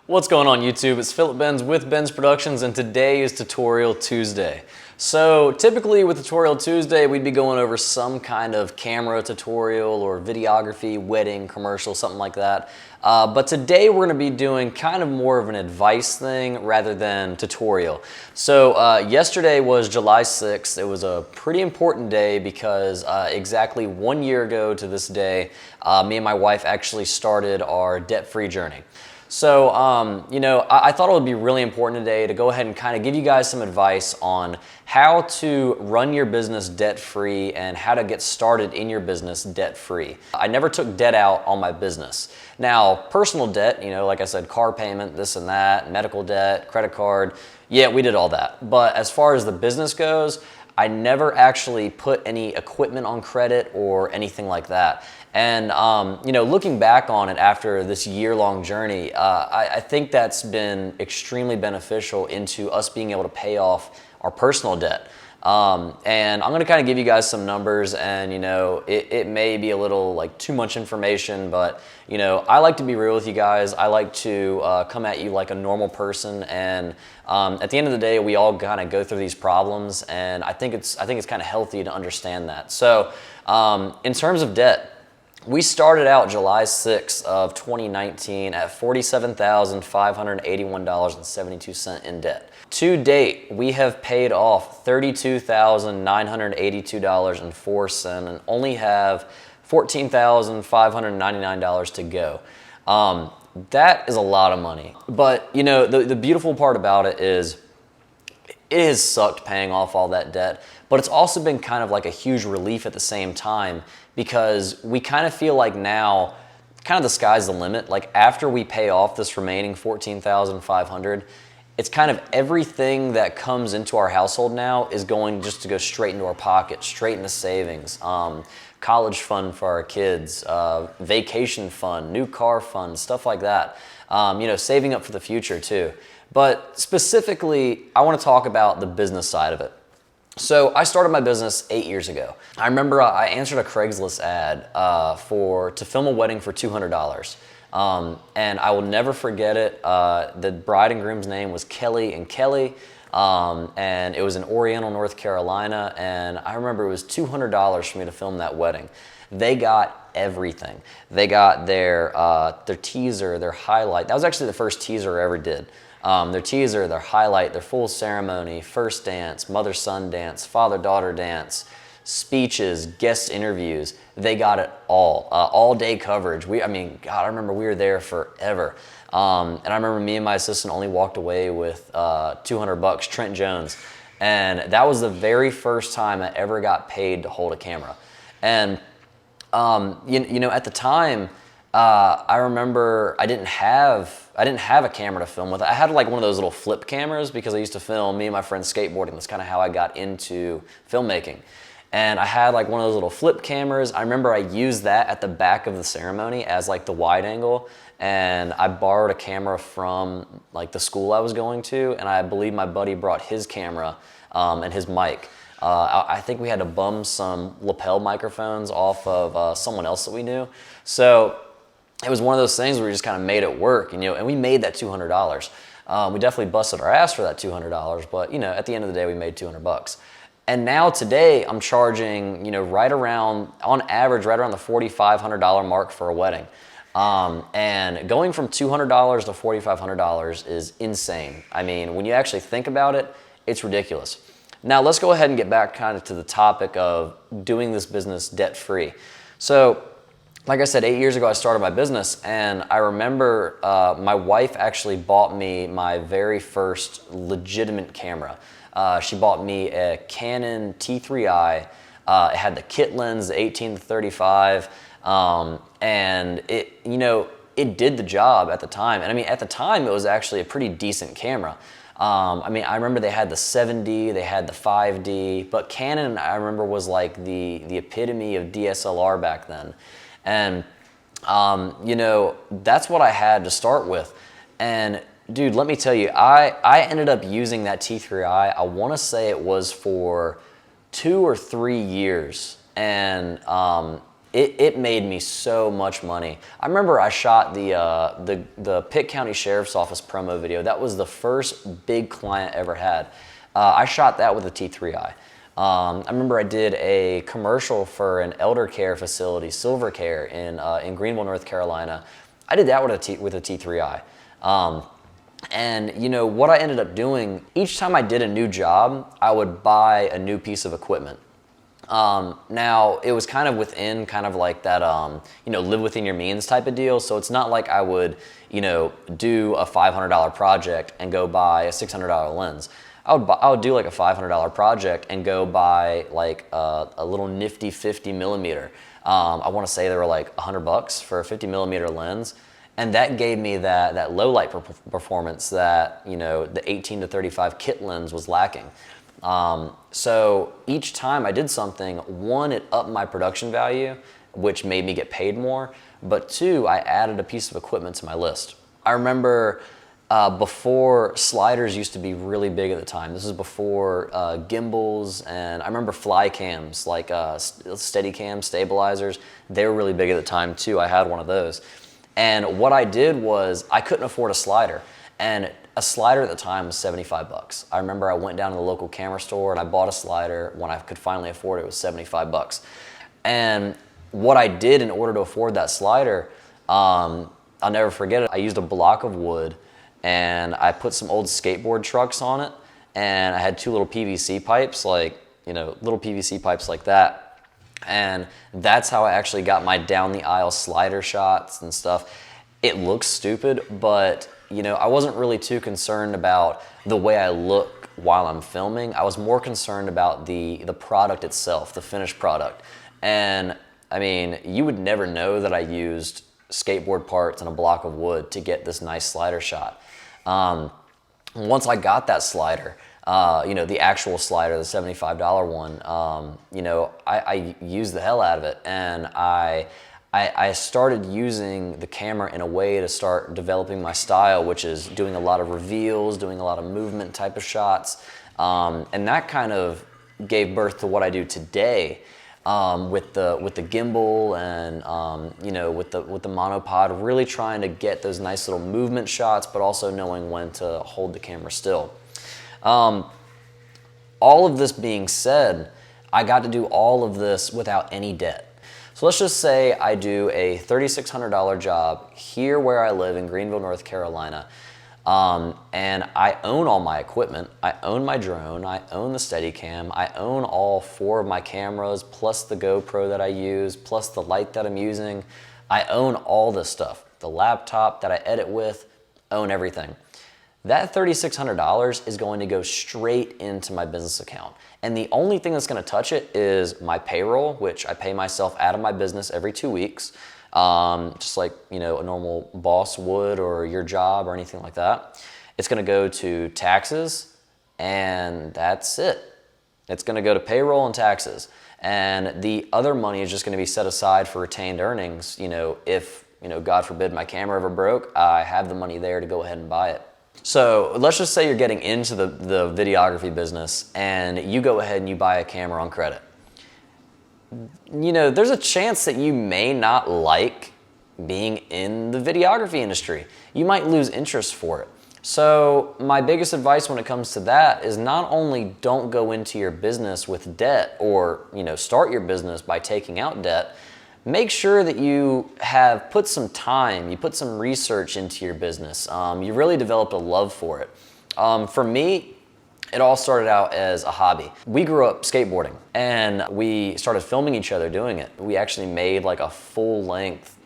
What's going on YouTube? It's Philip Benz with Benz Productions, and today is Tutorial Tuesday. So typically with Tutorial Tuesday, we'd be going over some kind of camera tutorial or videography, wedding, commercial, something like that. But today we're going to be doing kind of more of an advice thing rather than tutorial. So yesterday was July 6th. It was a pretty important day because exactly 1 year ago to this day, me and my wife actually started our debt-free journey. So, I thought it would be really important today to go ahead and kind of give you guys some advice on how to run your business debt-free and how to get started in your business debt-free. I never took debt out on my business. Now, personal debt, like I said, car payment, this and that, medical debt, credit card, yeah, we did all that. But as far as the business goes, I never actually put any equipment on credit or anything like that. And, looking back on it after this year-long journey, I think that's been extremely beneficial into us being able to pay off our personal debt. And I'm going to kind of give you guys some numbers, and, it may be a little too much information, but, I like to be real with you guys. I like to come at you like a normal person, and at the end of the day, we all kind of go through these problems, and I think it's kind of healthy to understand that. So in terms of debt, we started out July 6th of 2019 at $47,581.72 in debt. To date, we have paid off $32,982.04 and only have $14,599 to go. That is a lot of money. But, the beautiful part about it is it has sucked paying off all that debt, but it's also been kind of like a huge relief at the same time, because we kind of feel like now kind of the sky's the limit. Like after we pay off this remaining $14,500, it's kind of everything that comes into our household now is going just to go straight into our pocket, straight into savings, college fund for our kids, vacation fund, new car fund, stuff like that. Saving up for the future too. But specifically, I want to talk about the business side of it. So I started my business 8 years ago. I remember I answered a Craigslist ad to film a wedding for $200. And I will never forget it. The bride and groom's name was Kelly and Kelly. And it was in Oriental, North Carolina. And I remember it was $200 for me to film that wedding. They got everything. They got their teaser, their highlight. That was actually the first teaser I ever did. Their teaser, their highlight, their full ceremony, first dance, mother-son dance, father-daughter dance, speeches, guest interviews. They got it all day coverage. I remember we were there forever. And I remember me and my assistant only walked away with $200, Trent Jones. And that was the very first time I ever got paid to hold a camera. And, at the time, I remember I didn't have a camera to film with. I had one of those little flip cameras because I used to film me and my friends skateboarding. That's kind of how I got into filmmaking. And I had one of those little flip cameras. I remember I used that at the back of the ceremony as the wide angle. And I borrowed a camera from the school I was going to, and I believe my buddy brought his camera and his mic. I think we had to bum some lapel microphones off of someone else that we knew. So it was one of those things where we just kind of made it work, and we made that $200. We definitely busted our ass for that $200, but at the end of the day, we made $200. And now today, I'm charging, on average, right around the $4,500 mark for a wedding. And going from $200 to $4,500 is insane. I mean, when you actually think about it, it's ridiculous. Now let's go ahead and get back kind of to the topic of doing this business debt-free. So, like I said, 8 years ago, I started my business, and I remember my wife actually bought me my very first legitimate camera. She bought me a Canon T3i. It had the kit lens, the 18-35, and it did the job at the time. And at the time, it was actually a pretty decent camera. I remember they had the 7D, they had the 5D, but Canon, I remember, was the epitome of DSLR back then. And, that's what I had to start with. And dude, let me tell you, I ended up using that T3i, I want to say it was for 2 or 3 years. And it made me so much money. I remember I shot the Pitt County Sheriff's Office promo video. That was the first big client I ever had. I shot that with a T3i. I remember I did a commercial for an elder care facility, Silver Care, in Greenville, North Carolina. I did that with a T3i. And you know what I ended up doing, each time I did a new job, I would buy a new piece of equipment. Now it was kind of within kind of like that, you know, live within your means type of deal. So it's not like I would, you know, do a $500 project and go buy a $600 lens. I would do like a $500 project and go buy like a little nifty 50 millimeter. I want to say they were like $100 for a 50 millimeter lens. And that gave me that low light performance that, you know, the 18 to 35 kit lens was lacking. So each time I did something, one, it upped my production value, which made me get paid more, but two, I added a piece of equipment to my list. I remember before sliders used to be really big at the time. This is before gimbals, and I remember fly cams, like Steadicam stabilizers. They were really big at the time too. I had one of those. And what I did was I couldn't afford a slider, and a slider at the time was $75. I remember I went down to the local camera store and I bought a slider. When I could finally afford it, it was $75. And what I did in order to afford that slider, I'll never forget it. I used a block of wood and I put some old skateboard trucks on it, and I had two little PVC pipes, like, you know, little PVC pipes like that. And that's how I actually got my down the aisle slider shots and stuff. It looks stupid, but you know, I wasn't really too concerned about the way I look while I'm filming. I was more concerned about the product itself, the finished product. And I mean, you would never know that I used skateboard parts and a block of wood to get this nice slider shot. Once I got that slider, you know, the actual slider, the $75 one, you know, I used the hell out of it, and I started using the camera in a way to start developing my style, which is doing a lot of reveals, doing a lot of movement type of shots, and that kind of gave birth to what I do today, with the gimbal and you know, with the monopod, really trying to get those nice little movement shots, but also knowing when to hold the camera still. All of this being said, I got to do all of this without any debt. So let's just say I do a $3,600 job here where I live in Greenville, North Carolina, and I own all my equipment. I own my drone, I own the Steadicam, I own all 4 of my cameras, plus the GoPro that I use, plus the light that I'm using. I own all this stuff. The laptop that I edit with, own everything. That $3,600 is going to go straight into my business account. And the only thing that's going to touch it is my payroll, which I pay myself out of my business every 2 weeks, just like, you know, a normal boss would, or your job or anything like that. It's going to go to taxes, and that's it. It's going to go to payroll and taxes. And the other money is just going to be set aside for retained earnings. You know, if, you know, God forbid my camera ever broke, I have the money there to go ahead and buy it. So let's just say you're getting into the videography business and you go ahead and you buy a camera on credit. You know, there's a chance that you may not like being in the videography industry. You might lose interest for it. So my biggest advice when it comes to that is not only don't go into your business with debt, or, you know, start your business by taking out debt. Make sure that you have put some time, you put some research into your business. You really developed a love for it. For me, it all started out as a hobby. We grew up skateboarding, and we started filming each other doing it. We actually made like a full-length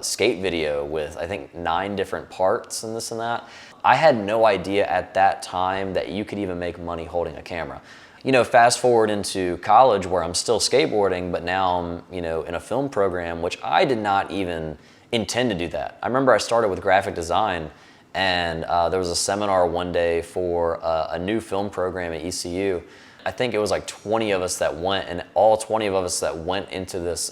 skate video with, I think, 9 different parts and this and that. I had no idea at that time that you could even make money holding a camera. You know, fast forward into college where I'm still skateboarding, but now I'm, you know, in a film program, which I did not even intend to do that. I remember I started with graphic design, and there was a seminar one day for a new film program at ECU. I think it was like 20 of us that went, and all 20 of us that went into this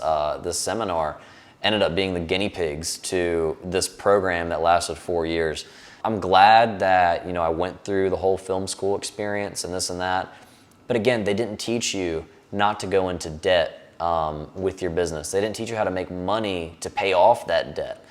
seminar ended up being the guinea pigs to this program that lasted 4 years. I'm glad that, you know, I went through the whole film school experience and this and that. But again, they didn't teach you not to go into debt with your business. They didn't teach you how to make money to pay off that debt.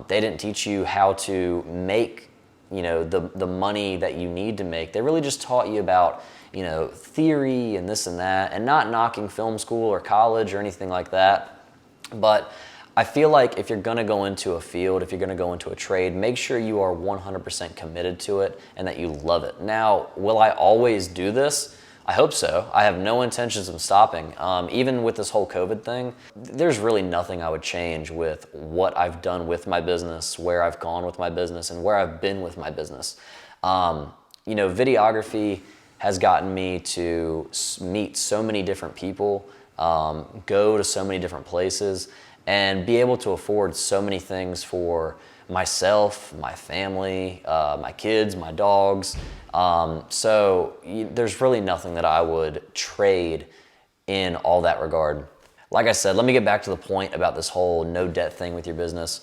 They didn't teach you how to make, the money that you need to make. They really just taught you about, theory and this and that, and not knocking film school or college or anything like that. But I feel like if you're gonna go into a field, if you're gonna go into a trade, make sure you are 100% committed to it and that you love it. Now, will I always do this? I hope so. I have no intentions of stopping. Even with this whole COVID thing, there's really nothing I would change with what I've done with my business, where I've gone with my business, and where I've been with my business. Videography has gotten me to meet so many different people, go to so many different places, and be able to afford so many things for myself, my family, my kids, my dogs. There's really nothing that I would trade in all that regard. Like I said, let me get back to the point about this whole no debt thing with your business.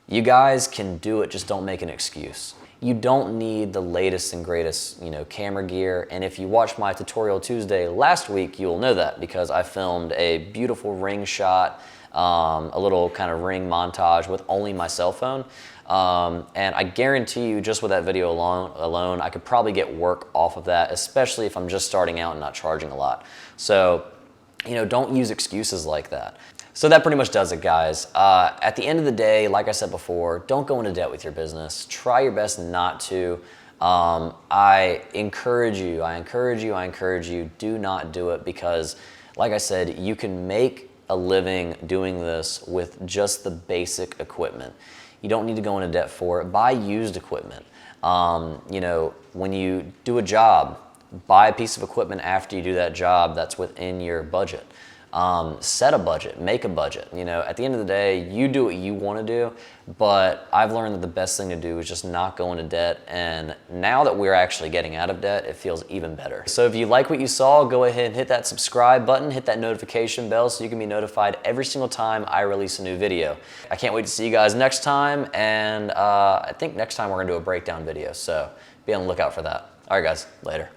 You guys can do it, just don't make an excuse. You don't need the latest and greatest, camera gear. And if you watched my Tutorial Tuesday last week, you'll know that because I filmed a beautiful ring shot, a little kind of ring montage with only my cell phone. And I guarantee you, just with that video alone, I could probably get work off of that, especially if I'm just starting out and not charging a lot. So, don't use excuses like that. So that pretty much does it, guys. At the end of the day, like I said before, don't go into debt with your business. Try your best not to. I encourage you, do not do it because, like I said, you can make a living doing this with just the basic equipment. You don't need to go into debt for it. Buy used equipment. When you do a job, buy a piece of equipment after you do that job that's within your budget. Set a budget, make a budget. At the end of the day, you do what you want to do, but I've learned that the best thing to do is just not go into debt, and now that we're actually getting out of debt, it feels even better. So if you like what you saw, go ahead and hit that subscribe button, hit that notification bell so you can be notified every single time I release a new video. I can't wait to see you guys next time, and I think next time we're gonna do a breakdown video, so be on the lookout for that. All right, guys, later.